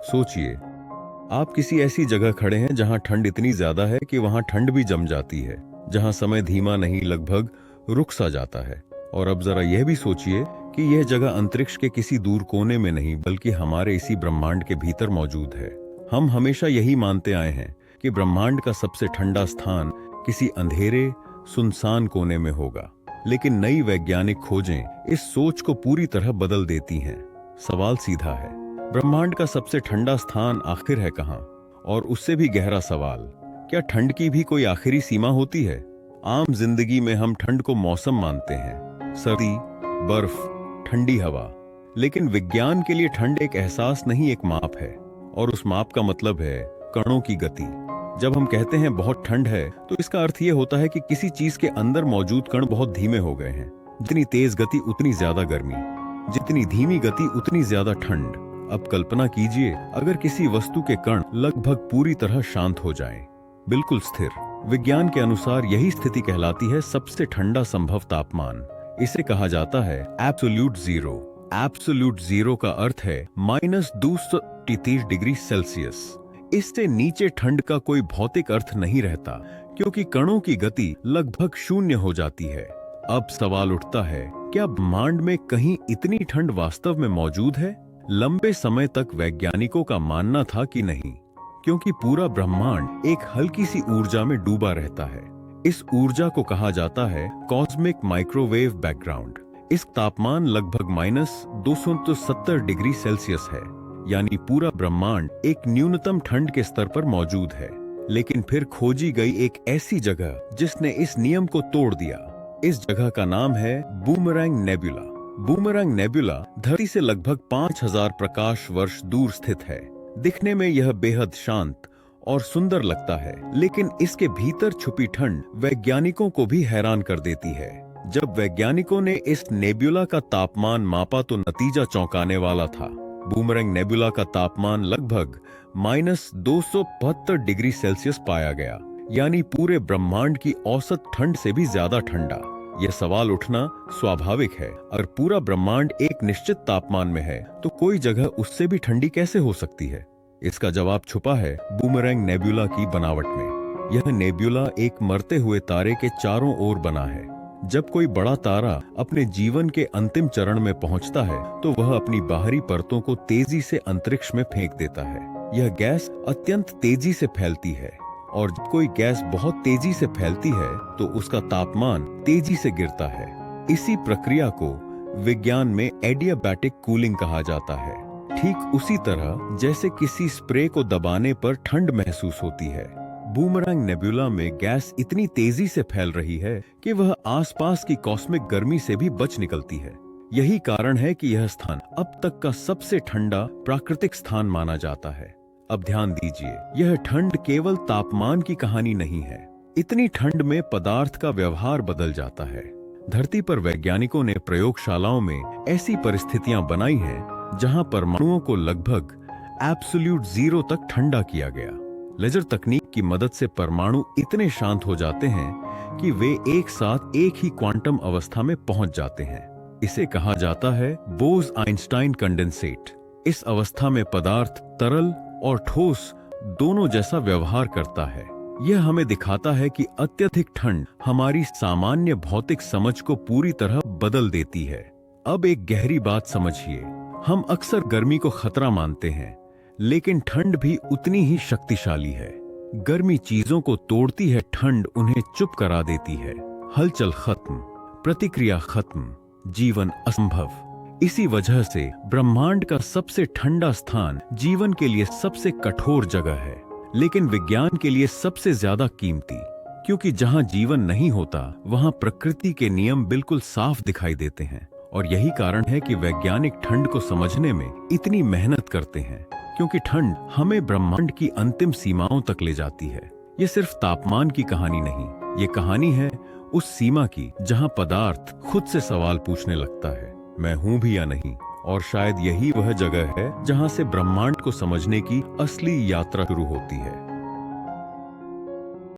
सोचिए, आप किसी ऐसी जगह खड़े हैं जहां ठंड इतनी ज्यादा है कि वहां ठंड भी जम जाती है, जहां समय धीमा नहीं लगभग रुक सा जाता है। और अब जरा यह भी सोचिए कि यह जगह अंतरिक्ष के किसी दूर कोने में नहीं बल्कि हमारे इसी ब्रह्मांड के भीतर मौजूद है। हम हमेशा यही मानते आए हैं कि ब्रह्मांड का सबसे ठंडा स्थान किसी अंधेरे सुनसान कोने में होगा, लेकिन नई वैज्ञानिक खोजें इस सोच को पूरी तरह बदल देती हैं। सवाल सीधा है, ब्रह्मांड का सबसे ठंडा स्थान आखिर है कहां? और उससे भी गहरा सवाल, क्या ठंड की भी कोई आखिरी सीमा होती है? आम जिंदगी में हम ठंड को मौसम मानते हैं, सर्दी, बर्फ, ठंडी हवा, लेकिन विज्ञान के लिए ठंड एक एहसास नहीं, एक माप है। और उस माप का मतलब है कणों की गति। जब हम कहते हैं बहुत ठंड है, तो इसका अर्थ यह होता है कि किसी चीज के अंदर मौजूद कण बहुत धीमे हो गए हैं। जितनी तेज गति उतनी ज्यादा गर्मी, जितनी धीमी गति उतनी ज्यादा ठंड। अब कल्पना कीजिए, अगर किसी वस्तु के कण लगभग पूरी तरह शांत हो जाएं, बिल्कुल स्थिर। विज्ञान के अनुसार यही स्थिति कहलाती है सबसे ठंडा संभव तापमान। इसे कहा जाता है एब्सोल्यूट जीरो। एब्सोल्यूट जीरो का अर्थ है -233 डिग्री सेल्सियस। इससे नीचे ठंड का कोई भौतिक अर्थ नहीं रहता, क्योंकि कणों की गति लगभग शून्य हो जाती है। अब सवाल उठता है, क्या ब्रह्मांड में कहीं इतनी ठंड वास्तव में मौजूद है? लंबे समय तक वैज्ञानिकों का मानना था कि नहीं, क्योंकि पूरा ब्रह्मांड एक हल्की सी ऊर्जा में डूबा रहता है। इस ऊर्जा को कहा जाता है कॉस्मिक माइक्रोवेव बैकग्राउंड। इस तापमान लगभग -270 डिग्री सेल्सियस है, यानी पूरा ब्रह्मांड एक न्यूनतम ठंड के स्तर पर मौजूद है। लेकिन फिर खोजी गई एक ऐसी जगह जिसने इस नियम को तोड़ दिया। इस जगह का नाम है बूमरैंग नेबुला। बूमरैंग नेबुला धरती से लगभग 5000 प्रकाश वर्ष दूर स्थित है। दिखने में यह बेहद शांत और सुंदर लगता है, लेकिन इसके भीतर छुपी ठंड वैज्ञानिकों को भी हैरान कर देती है। जब वैज्ञानिकों ने इस नेबुला का तापमान मापा तो नतीजा चौंकाने वाला था। बूमरैंग नेबुला का तापमान लगभग -272 डिग्री सेल्सियस पाया गया, यानी पूरे ब्रह्मांड की औसत ठंड से भी ज्यादा ठंडा। यह सवाल उठना स्वाभाविक है, अगर पूरा ब्रह्मांड एक निश्चित तापमान में है तो कोई जगह उससे भी ठंडी कैसे हो सकती है? इसका जवाब छुपा है बूमरैंग नेबुला की बनावट में। यह नेबुला एक मरते हुए तारे के चारों ओर बना है। जब कोई बड़ा तारा अपने जीवन के अंतिम चरण में पहुंचता है तो वह अपनी बाहरी परतों को तेजी से अंतरिक्ष में फेंक देता है। यह गैस अत्यंत तेजी से फैलती है, और जब कोई गैस बहुत तेजी से फैलती है तो उसका तापमान तेजी से गिरता है। इसी प्रक्रिया को विज्ञान में एडियाबैटिक कूलिंग कहा जाता है। ठीक उसी तरह जैसे किसी स्प्रे को दबाने पर ठंड महसूस होती है, बूमरैंग नेबुला में गैस इतनी तेजी से फैल रही है कि वह आसपास की कॉस्मिक गर्मी से भी बच निकलती है। यही कारण है कि यह स्थान अब तक का सबसे ठंडा प्राकृतिक स्थान माना जाता है। अब ध्यान दीजिए, यह ठंड केवल तापमान की कहानी नहीं है। इतनी ठंड में पदार्थ का व्यवहार बदल जाता है। धरती पर वैज्ञानिकों ने प्रयोगशालाओं में ऐसी परिस्थितियां बनाई हैं जहां परमाणुओं को लगभग एब्सोल्यूट जीरो तक ठंडा किया गया। लेजर तकनीक की मदद से परमाणु इतने शांत हो जाते हैं कि वे एक साथ एक ही क्वांटम अवस्था में पहुंच जाते हैं। इसे कहा जाता है बोस-आइंस्टाइन कंडेंसेट। इस अवस्था में पदार्थ तरल और ठोस दोनों जैसा व्यवहार करता है। यह हमें दिखाता है कि अत्यधिक ठंड हमारी सामान्य भौतिक समझ को पूरी तरह बदल देती है। अब एक गहरी बात समझिए, हम अक्सर गर्मी को खतरा मानते हैं, लेकिन ठंड भी उतनी ही शक्तिशाली है। गर्मी चीजों को तोड़ती है, ठंड उन्हें चुप करा देती है। हलचल खत्म, प्रतिक्रिया खत्म, जीवन असंभव। इसी वजह से ब्रह्मांड का सबसे ठंडा स्थान जीवन के लिए सबसे कठोर जगह है, लेकिन विज्ञान के लिए सबसे ज्यादा कीमती, क्योंकि जहां जीवन नहीं होता वहां प्रकृति के नियम बिल्कुल साफ दिखाई देते हैं। और यही कारण है कि वैज्ञानिक ठंड को समझने में इतनी मेहनत करते हैं, क्योंकि ठंड हमें ब्रह्मांड की अंतिम सीमाओं तक ले जाती है। ये सिर्फ तापमान की कहानी नहीं, ये कहानी है उस सीमा की जहां पदार्थ खुद से सवाल पूछने लगता है, मैं हूं भी या नहीं। और शायद यही वह जगह है जहां से ब्रह्मांड को समझने की असली यात्रा शुरू होती है।